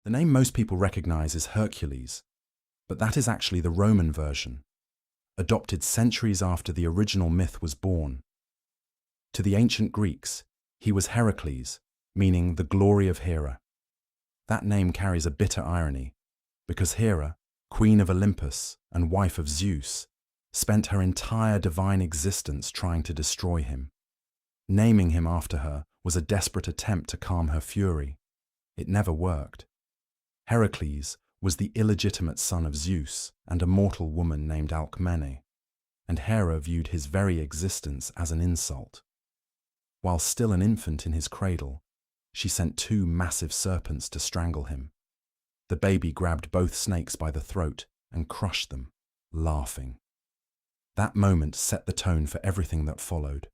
The name most people recognize is Hercules, but that is actually the Roman version, adopted centuries after the original myth was born. To the ancient Greeks, he was Heracles, meaning the glory of Hera. That name carries a bitter irony, because Hera, queen of Olympus and wife of Zeus, spent her entire divine existence trying to destroy him. Naming him after her was a desperate attempt to calm her fury. It never worked. Heracles was the illegitimate son of Zeus and a mortal woman named Alcmene, and Hera viewed his very existence as an insult. While still an infant in his cradle, she sent 2 massive serpents to strangle him. The baby grabbed both snakes by the throat and crushed them, laughing. That moment set the tone for everything that followed,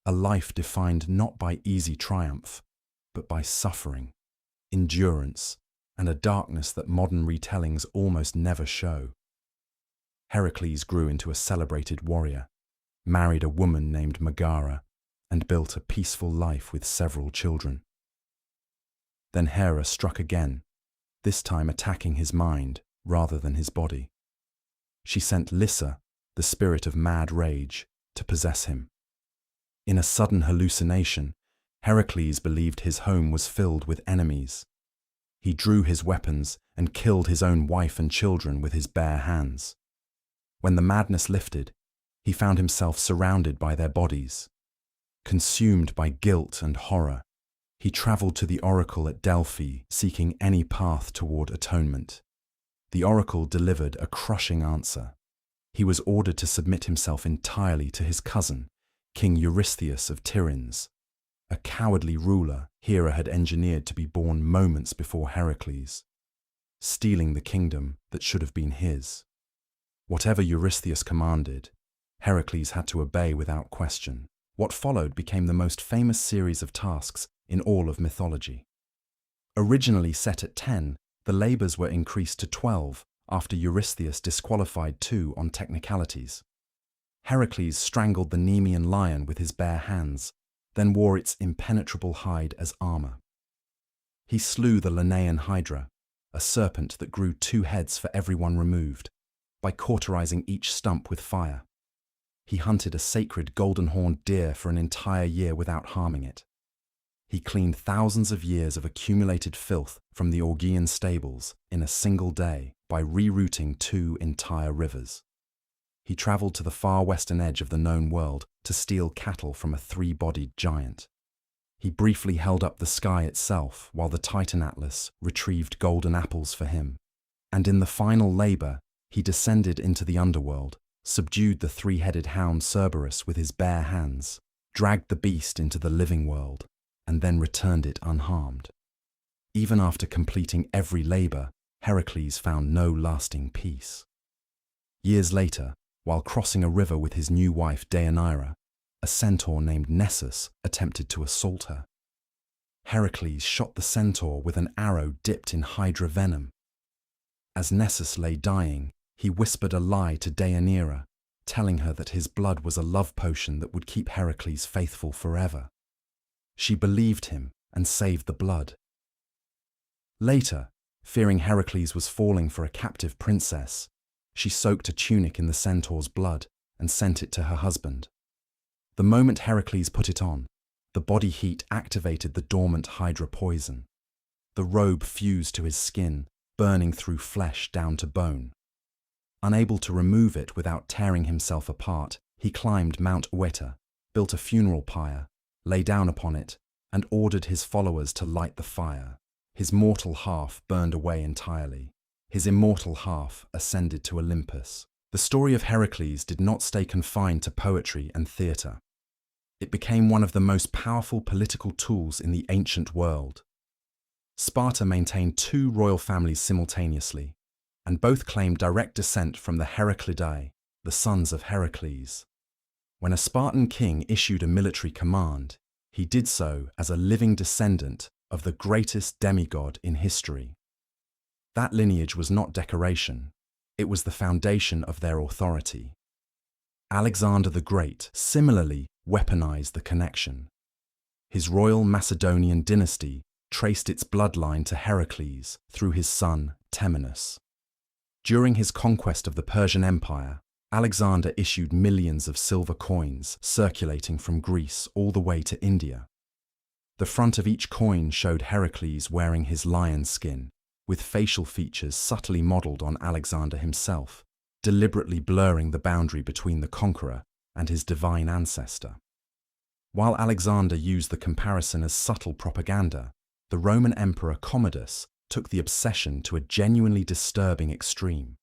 a life defined not by easy triumph, but by suffering, endurance, and a darkness that modern retellings almost never show. Heracles grew into a celebrated warrior, married a woman named Megara, and built a peaceful life with several children. Then Hera struck again, this time attacking his mind rather than his body. She sent Lyssa, the spirit of mad rage, to possess him. In a sudden hallucination, Heracles believed his home was filled with enemies. He drew his weapons and killed his own wife and children with his bare hands. When the madness lifted, he found himself surrounded by their bodies. Consumed by guilt and horror, he traveled to the oracle at Delphi, seeking any path toward atonement. The oracle delivered a crushing answer. He was ordered to submit himself entirely to his cousin, King Eurystheus of Tiryns, a cowardly ruler Hera had engineered to be born moments before Heracles, stealing the kingdom that should have been his. Whatever Eurystheus commanded, Heracles had to obey without question. What followed became the most famous series of tasks in all of mythology. Originally set at 10, the labors were increased to 12 after Eurystheus disqualified 2 on technicalities. Heracles strangled the Nemean lion with his bare hands, then wore its impenetrable hide as armor. He slew the Linnaean Hydra, a serpent that grew 2 heads for every one removed, by cauterizing each stump with fire. He hunted a sacred golden-horned deer for an entire year without harming it. He cleaned thousands of years of accumulated filth from the Augean stables in a single day by rerouting 2 entire rivers. He traveled to the far western edge of the known world to steal cattle from a 3-bodied giant. He briefly held up the sky itself while the Titan Atlas retrieved golden apples for him. And in the final labor, he descended into the underworld, subdued the 3-headed hound Cerberus with his bare hands, dragged the beast into the living world, and then returned it unharmed. Even after completing every labor, Heracles found no lasting peace. Years later, while crossing a river with his new wife Deianira, a centaur named Nessus attempted to assault her. Heracles shot the centaur with an arrow dipped in hydra venom. As Nessus lay dying, he whispered a lie to Deianira, telling her that his blood was a love potion that would keep Heracles faithful forever. She believed him and saved the blood. Later, fearing Heracles was falling for a captive princess, she soaked a tunic in the centaur's blood and sent it to her husband. The moment Heracles put it on, the body heat activated the dormant hydra poison. The robe fused to his skin, burning through flesh down to bone. Unable to remove it without tearing himself apart, he climbed Mount Oeta, built a funeral pyre, lay down upon it, and ordered his followers to light the fire. His mortal half burned away entirely. His immortal half ascended to Olympus. The story of Heracles did not stay confined to poetry and theatre. It became one of the most powerful political tools in the ancient world. Sparta maintained 2 royal families simultaneously, and both claimed direct descent from the Heraclidae, the sons of Heracles. When a Spartan king issued a military command, he did so as a living descendant of the greatest demigod in history. That lineage was not decoration, it was the foundation of their authority. Alexander the Great similarly weaponized the connection. His royal Macedonian dynasty traced its bloodline to Heracles through his son Temenus. During his conquest of the Persian Empire, Alexander issued millions of silver coins circulating from Greece all the way to India. The front of each coin showed Heracles wearing his lion's skin, with facial features subtly modelled on Alexander himself, deliberately blurring the boundary between the conqueror and his divine ancestor. While Alexander used the comparison as subtle propaganda, the Roman Emperor Commodus took the obsession to a genuinely disturbing extreme.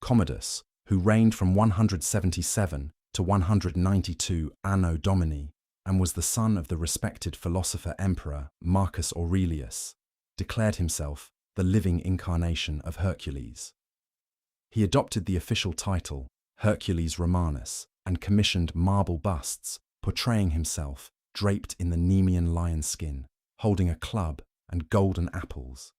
Commodus, who reigned from 177 to 192 Anno Domini and was the son of the respected philosopher-emperor Marcus Aurelius, declared himself the living incarnation of Hercules. He adopted the official title Hercules Romanus and commissioned marble busts portraying himself draped in the Nemean lion skin, holding a club and golden apples.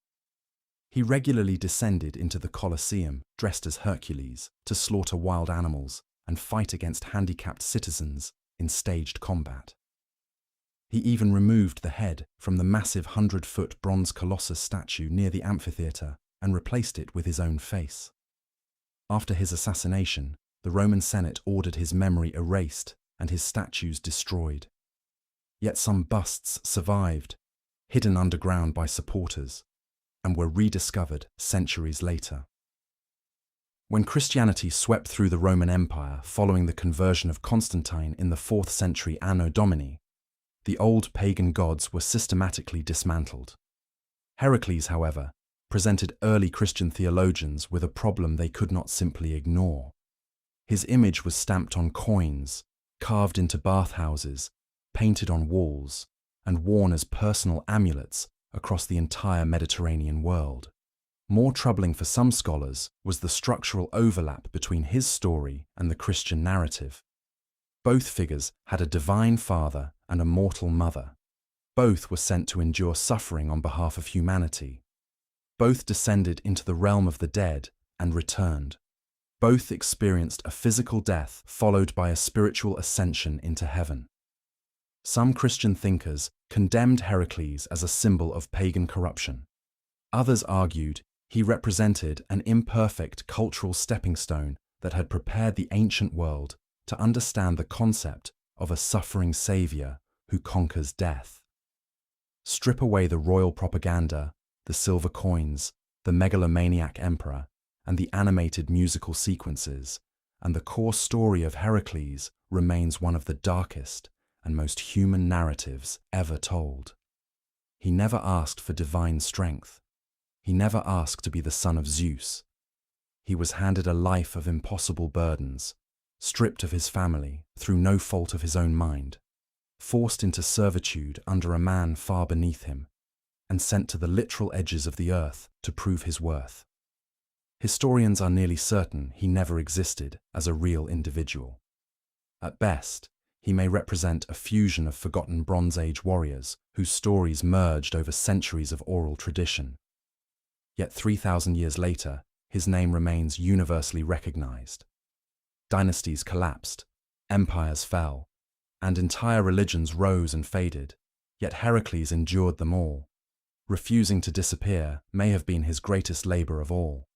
He regularly descended into the Colosseum dressed as Hercules to slaughter wild animals and fight against handicapped citizens in staged combat. He even removed the head from the massive 100-foot bronze colossus statue near the amphitheatre and replaced it with his own face. After his assassination, the Roman Senate ordered his memory erased and his statues destroyed. Yet some busts survived, hidden underground by supporters, and were rediscovered centuries later. When Christianity swept through the Roman Empire following the conversion of Constantine in the 4th century Anno Domini, the old pagan gods were systematically dismantled. Heracles, however, presented early Christian theologians with a problem they could not simply ignore. His image was stamped on coins, carved into bathhouses, painted on walls, and worn as personal amulets across the entire Mediterranean world. More troubling for some scholars was the structural overlap between his story and the Christian narrative. Both figures had a divine father and a mortal mother. Both were sent to endure suffering on behalf of humanity. Both descended into the realm of the dead and returned. Both experienced a physical death followed by a spiritual ascension into heaven. Some Christian thinkers condemned Heracles as a symbol of pagan corruption. Others argued he represented an imperfect cultural stepping stone that had prepared the ancient world to understand the concept of a suffering savior who conquers death. Strip away the royal propaganda, the silver coins, the megalomaniac emperor, and the animated musical sequences, and the core story of Heracles remains one of the darkest and most human narratives ever told. He never asked for divine strength. He never asked to be the son of Zeus. He was handed a life of impossible burdens, stripped of his family through no fault of his own mind, forced into servitude under a man far beneath him, and sent to the literal edges of the earth to prove his worth. Historians are nearly certain he never existed as a real individual. At best, he may represent a fusion of forgotten Bronze Age warriors whose stories merged over centuries of oral tradition. Yet 3,000 years later, his name remains universally recognized. Dynasties collapsed, empires fell, and entire religions rose and faded, yet Heracles endured them all. Refusing to disappear may have been his greatest labor of all.